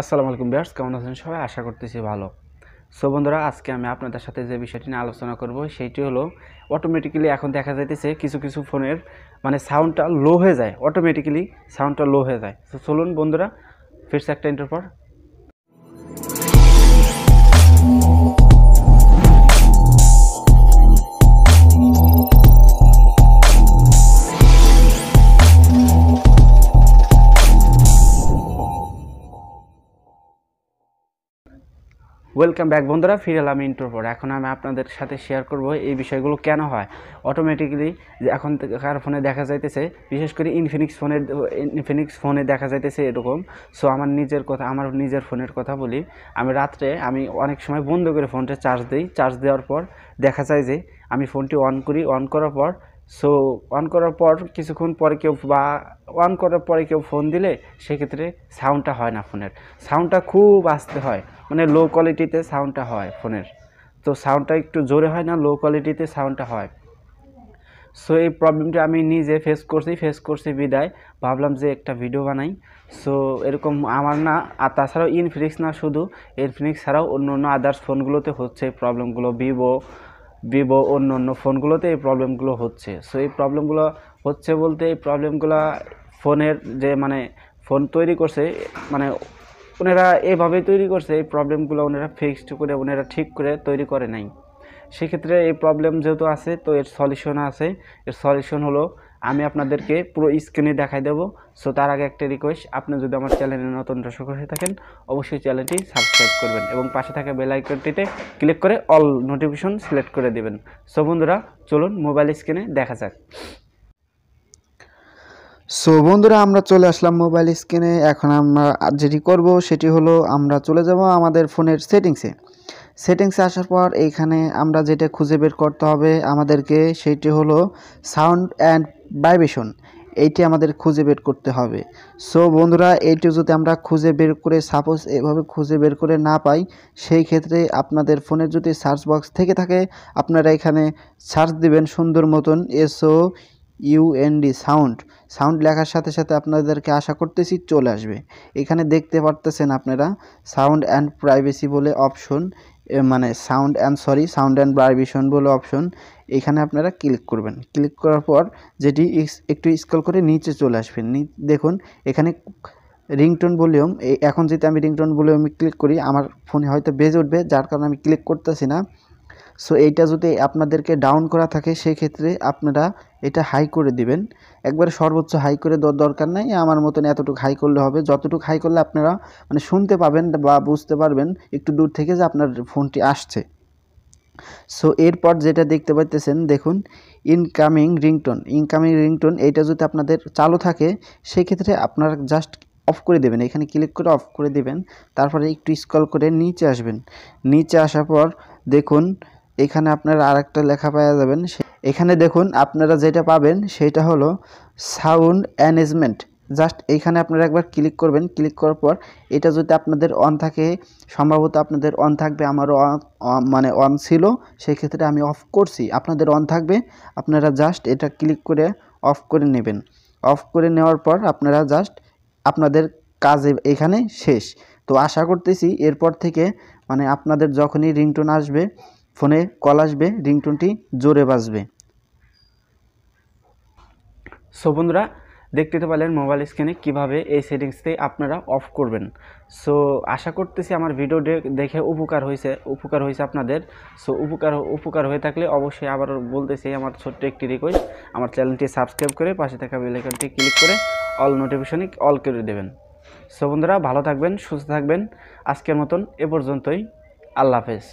আসসালামু আলাইকুম ভিউয়ার্স, কেমন আছেন সবাই? আশা করতেছি ভালো। সো বন্ধুরা, আজকে আমি আপনাদের সাথে যে বিষয়টি নিয়ে আলোচনা করব সেইটি হলো অটোমেটিক্যালি এখন দেখা যাইতেছে কিছু কিছু ফোনের মানে সাউন্ডটা লো হয়ে যায়, অটোমেটিক্যালি সাউন্ডটা লো হয়ে যায়। তো চলুন বন্ধুরা, ফিরছে একটা ইন্টার পর। ওয়েলকাম ব্যাক বন্ধুরা, ফিরে এলাম ইন্ট্রোর পর। এখন আমি আপনাদের সাথে শেয়ার করব এই বিষয়গুলো কেন হয় অটোমেটিক্যালি। যে এখন কার ফোনে দেখা যাইতেছে, বিশেষ করে ইনফিনিক্স ফোনে দেখা যাইতেছে এরকম। সো আমার নিজের ফোনের কথা বলি। আমি রাত্রে অনেক সময় বন্ধ করে ফোনটা চার্জ দিই। চার্জ দেওয়ার পর দেখা যায় যে আমি ফোনটি অন করি। অন করার পর কিছুক্ষণ পরে কেউ ফোন দিলে সেক্ষেত্রে সাউন্ডটা হয় না, ফোনের সাউন্ডটা খুব আস্তে হয়, মানে লো কোয়ালিটিতে সাউন্ডটা হয় ফোনের। তো সাউন্ডটা একটু জোরে হয় না, লো কোয়ালিটিতে সাউন্ডটা হয়। সো এই প্রবলেমটি আমি নিজে ফেস করছি বিদায় ভাবলাম যে একটা ভিডিও বানাই। সো এরকম আমার না, আর তাছাড়াও ইনফিনিক্স ছাড়াও অন্য আদার্স ফোনগুলোতে হচ্ছে এই প্রবলেমগুলো। ভিভো অন্য ফোনগুলোতে এই প্রবলেমগুলো হচ্ছে। সো এই প্রবলেমগুলো হচ্ছে বলতে, এই প্রবলেমগুলো ফোনের যে ফোন তৈরি করছে, মানে ওনারা এভাবেই তৈরি করছে, এই প্রবলেমগুলো ওনারা ঠিক করে তৈরি করে নাই। সেক্ষেত্রে এই প্রবলেম যেহেতু আছে, তো এর সলিউশন আছে। এর সলিউশন হলো আমি আপনাদেরকে পুরো স্ক্রিনে দেখাই দেবো। সো তার আগে একটা রিকোয়েস্ট, আপনি যদি আমার চ্যানেলে নতুন দর্শক হয়ে থাকেন অবশ্যই চ্যানেলটি সাবস্ক্রাইব করবেন এবং পাশে থাকা বেল আইকনটিতে ক্লিক করে অল নোটিফিকেশন সিলেক্ট করে দেবেন। সো বন্ধুরা, চলুন মোবাইল স্ক্রিনে দেখা যাক। সো বন্ধুরা, আমরা চলে আসলাম মোবাইল স্ক্রিনে। এখন আমরা যেটি করব সেটি হলো আমরা চলে যাব আমাদের ফোনের সেটিংসে আসার পর এইখানে আমরা যেটা খুঁজে বের করতে হবে আমাদেরকে, সেটি হলো সাউন্ড অ্যান্ড ভাইব্রেশন। এইটি আমাদের খুঁজে বের করতে হবে। সো বন্ধুরা, এইটি যদি আমরা খুঁজে বের করে সাপোজ এভাবে খুঁজে বের করে না পাই, সেই ক্ষেত্রে আপনাদের ফোনের যদি সার্চ বক্স থেকে থাকে, আপনারা এখানে সার্চ দিবেন সুন্দর মতন SOUND সাউন্ড লেখার সাথে সাথে আপনাদেরকে আশা করতেছি চলে আসবে। এখানে দেখতে পারতেছেন আপনারা সাউন্ড অ্যান্ড প্রাইভেসি বলে অপশন, সাউন্ড অ্যান্ড ভাইব্রেশন বলে অপশন। এখানে আপনারা ক্লিক করবেন। ক্লিক করার পর যেটি একটু স্ক্রল করে নিচে চলে আসবেন। দেখুন এখানে রিংটোন ভলিউম। এখন যদি আমি রিংটোন ভলিউমে ক্লিক করি, আমার ফোনে হয়তো বেজে উঠবে, যার কারণে আমি ক্লিক করতেছি না। সো এইটা যদি আপনাদেরকে ডাউন করা থাকে, সেই ক্ষেত্রে আপনারা এটা হাই করে দিবেন। একবারে সর্বোচ্চ হাই করে দেওয়ার দরকার নাই, আমার মতন এতটুকু হাই করলে হবে। যতটুকু হাই করলে আপনারা শুনতে পাবেন বা বুঝতে পারবেন একটু দূর থেকে যে আপনার ফোনটি আসছে। সো এরপর যেটা দেখতে পাইতেছেন, দেখুন ইনকামিং রিংটোন। এইটা যদি আপনাদের চালু থাকে, সেক্ষেত্রে আপনারা জাস্ট অফ করে দেবেন। এখানে ক্লিক করে অফ করে দেবেন। তারপরে একটু স্ক্রল করে নিচে আসবেন। নিচে আসার পর দেখুন এখানে আপনারা আরেকটা লেখা পাওয়া যাবেন। এখানে দেখুন আপনারা যেটা পাবেন সেটা হলো সাউন্ড অ্যারেঞ্জমেন্ট। জাস্ট এইখানে আপনারা একবার ক্লিক করবেন। ক্লিক করার পর এটা যদি আপনাদের অন থাকে, সম্ভবত আপনাদের অন থাকবে, আমারও অন ছিল, সেই ক্ষেত্রে আমি অফ করছি। আপনাদের অন থাকবে, আপনারা জাস্ট এটা ক্লিক করে অফ করে নেবেন। অফ করে নেওয়ার পর আপনারা জাস্ট আপনাদের কাজ এখানে শেষ। তো আশা করতেছি এরপর থেকে আপনাদের যখনই রিংটোন আসবে, ফোনে কল আসবে, রিংটোনটি জোরে বাজবে। সো বন্ধুরা, দেখতে তো পারলেন মোবাইল স্ক্রিনে কীভাবে এই সেটিংসটি আপনারা অফ করবেন। সো আশা করতেছি আমার ভিডিও দেখে উপকার হয়েছে আপনাদের। সো উপকার হয়ে থাকলে অবশ্যই আবার বলতেছি, আমার ছোট্ট একটি রিকোয়েস্ট, আমার চ্যানেলটি সাবস্ক্রাইব করে পাশে থাকা বেল আইকনটি ক্লিক করে অল নোটিফিকেশনে অল করে দেবেন। সো বন্ধুরা, ভালো থাকবেন, সুস্থ থাকবেন। আজকের মতন এ পর্যন্তই। আল্লাহ হাফেজ।